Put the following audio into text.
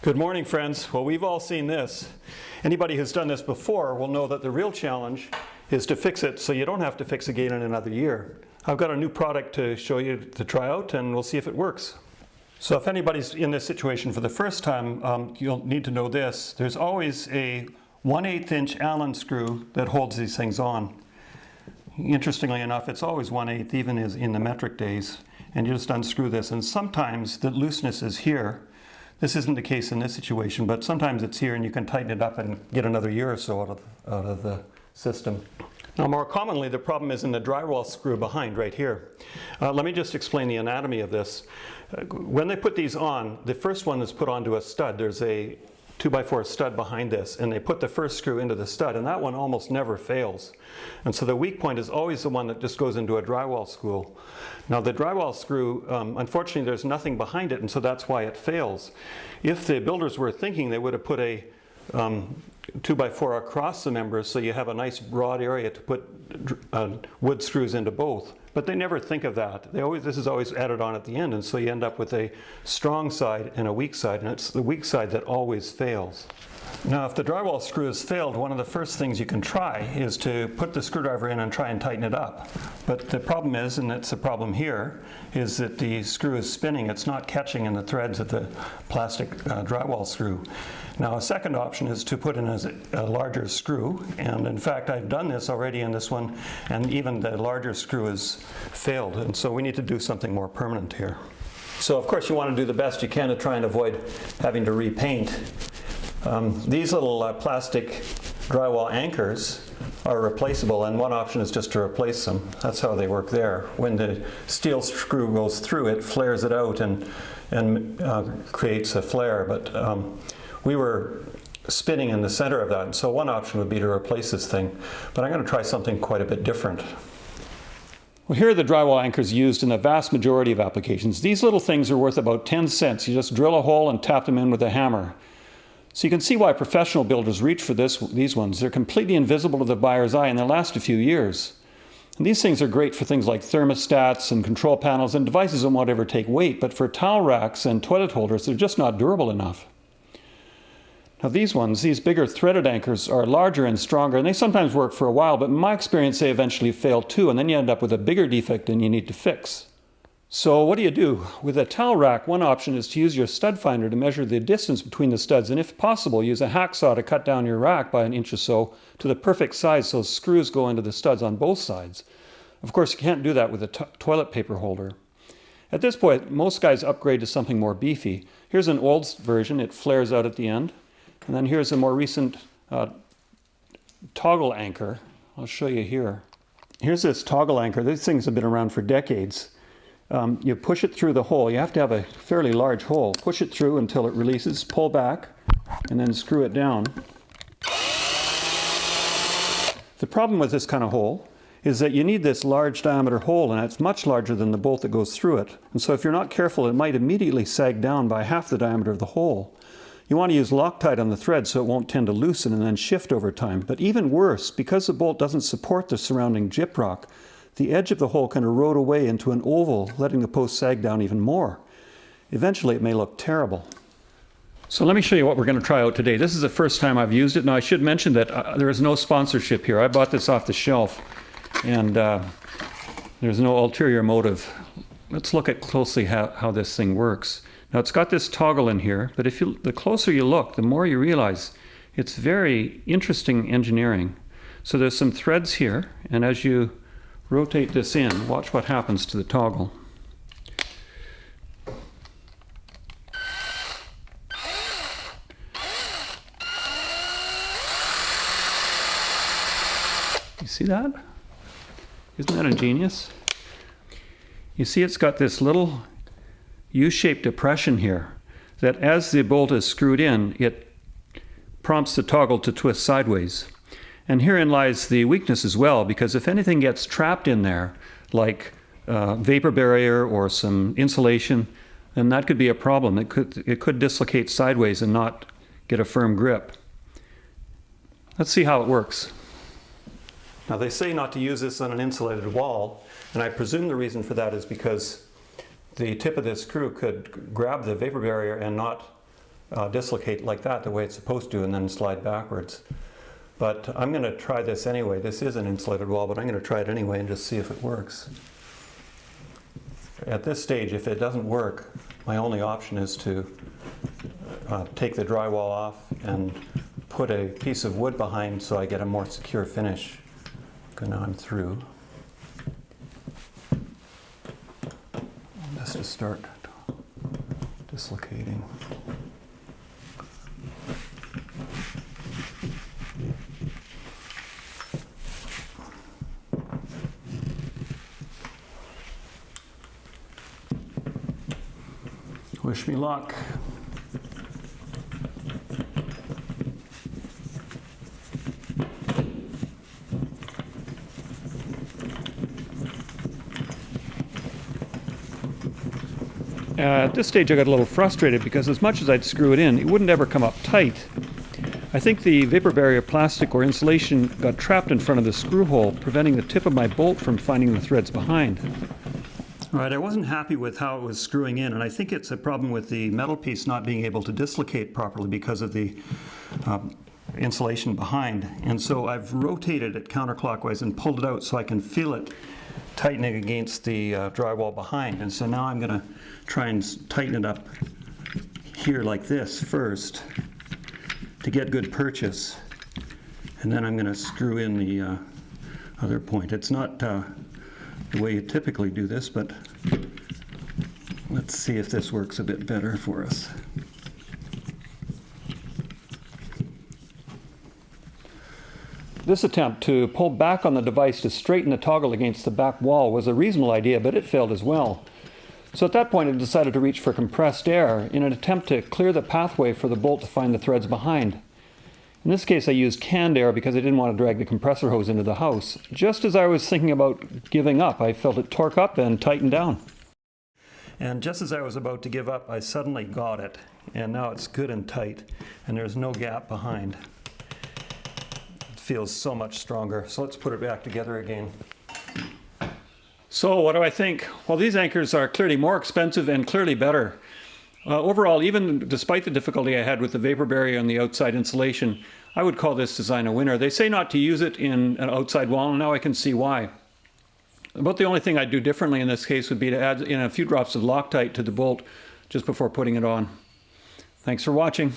Good morning, friends. Well, we've all seen this. Anybody who's done this before will know that the real challenge is to fix it so you don't have to fix again in another year. I've got a new product to show you to try out, and we'll see if it works. So if anybody's in this situation for the first time, you'll need to know this. There's always a 1/8 inch Allen screw that holds these things on. Interestingly enough, it's always 1/8, even in the metric days. And you just unscrew this, and sometimes the looseness is here. This isn't the case in this situation, but sometimes it's here and you can tighten it up and get another year or so out of the system. Now, more commonly, the problem is in the drywall screw behind right here. Let me just explain the anatomy of this. When they put these on, the first one is put onto a stud. There's a 2x4 stud behind this, and they put the first screw into the stud, and that one almost never fails. And so the weak point is always the one that just goes into a drywall screw. Now the drywall screw, unfortunately there's nothing behind it, and so that's why it fails. If the builders were thinking, they would have put a 2x4 across the members so you have a nice broad area to put wood screws into both. But they never think of that. This is always added on at the end, and so you end up with a strong side and a weak side, and it's the weak side that always fails. Now, if the drywall screw has failed, one of the first things you can try is to put the screwdriver in and try and tighten it up. But the problem is, and it's the problem here, is that the screw is spinning. It's not catching in the threads of the plastic drywall screw. Now, a second option is to put in a larger screw, and in fact I've done this already in this one, and even the larger screw has failed, and so we need to do something more permanent here. So of course you want to do the best you can to try and avoid having to repaint. These little plastic drywall anchors are replaceable, and one option is just to replace them. That's how they work there. When the steel screw goes through, it flares it out and creates a flare, but we were spinning in the center of that, and so one option would be to replace this thing, but I'm going to try something quite a bit different. Well, here are the drywall anchors used in the vast majority of applications. These little things are worth about 10 cents. You just drill a hole and tap them in with a hammer. So you can see why professional builders reach for these ones. They're completely invisible to the buyer's eye, and they last a few years. And these things are great for things like thermostats and control panels and devices that won't ever take weight, but for towel racks and toilet holders, they're just not durable enough. Now these bigger threaded anchors are larger and stronger, and they sometimes work for a while, but in my experience they eventually fail too, and then you end up with a bigger defect than you need to fix. So what do? With a towel rack, one option is to use your stud finder to measure the distance between the studs, and if possible, use a hacksaw to cut down your rack by 1 inch or so to the perfect size so screws go into the studs on both sides. Of course, you can't do that with a toilet paper holder. At this point, most guys upgrade to something more beefy. Here's an old version. It flares out at the end. And then here's a more recent toggle anchor. I'll show you here. Here's this toggle anchor. These things have been around for decades. You push it through the hole. You have to have a fairly large hole. Push it through until it releases, pull back, and then screw it down. The problem with this kind of hole is that you need this large diameter hole, and it's much larger than the bolt that goes through it. And so if you're not careful, it might immediately sag down by half the diameter of the hole. You want to use Loctite on the thread so it won't tend to loosen and then shift over time. But even worse, because the bolt doesn't support the surrounding gyprock, the edge of the hole can erode away into an oval, letting the post sag down even more. Eventually it may look terrible. So let me show you what we're going to try out today. This is the first time I've used it. Now I should mention that there is no sponsorship here. I bought this off the shelf, and there's no ulterior motive. Let's look at closely how this thing works. Now it's got this toggle in here, but the closer you look, the more you realize it's very interesting engineering. So there's some threads here, and as you rotate this in, watch what happens to the toggle. You see that? Isn't that ingenious? You see it's got this little U-shaped depression here that as the bolt is screwed in, it prompts the toggle to twist sideways. And herein lies the weakness as well, because if anything gets trapped in there, like vapor barrier or some insulation, then that could be a problem. It could dislocate sideways and not get a firm grip. Let's see how it works. Now they say not to use this on an insulated wall, and I presume the reason for that is because the tip of this screw could grab the vapor barrier and not dislocate like that the way it's supposed to and then slide backwards. But I'm going to try this anyway. This is an insulated wall, but I'm going to try it anyway and just see if it works. At this stage, if it doesn't work, my only option is to take the drywall off and put a piece of wood behind so I get a more secure finish. Okay, now I'm through. Just to start dislocating. Wish me luck. At this stage I got a little frustrated because as much as I'd screw it in, it wouldn't ever come up tight. I think the vapor barrier plastic or insulation got trapped in front of the screw hole, preventing the tip of my bolt from finding the threads behind. All right, I wasn't happy with how it was screwing in, and I think it's a problem with the metal piece not being able to dislocate properly because of the insulation behind. And so I've rotated it counterclockwise and pulled it out so I can feel it tightening against the drywall behind. And so now I'm going to try and tighten it up here like this first to get good purchase. And then I'm going to screw in the other point. It's not the way you typically do this, but let's see if this works a bit better for us. This attempt to pull back on the device to straighten the toggle against the back wall was a reasonable idea, but it failed as well. So at that point I decided to reach for compressed air in an attempt to clear the pathway for the bolt to find the threads behind. In this case I used canned air because I didn't want to drag the compressor hose into the house. Just as I was thinking about giving up, I felt it torque up and tighten down. And just as I was about to give up, I suddenly got it. And now it's good and tight, and there's no gap behind. It feels so much stronger. So let's put it back together again. So what do I think? Well, these anchors are clearly more expensive and clearly better. Overall, even despite the difficulty I had with the vapor barrier and the outside insulation, I would call this design a winner. They say not to use it in an outside wall, and now I can see why. About the only thing I'd do differently in this case would be to add in a few drops of Loctite to the bolt just before putting it on. Thanks for watching.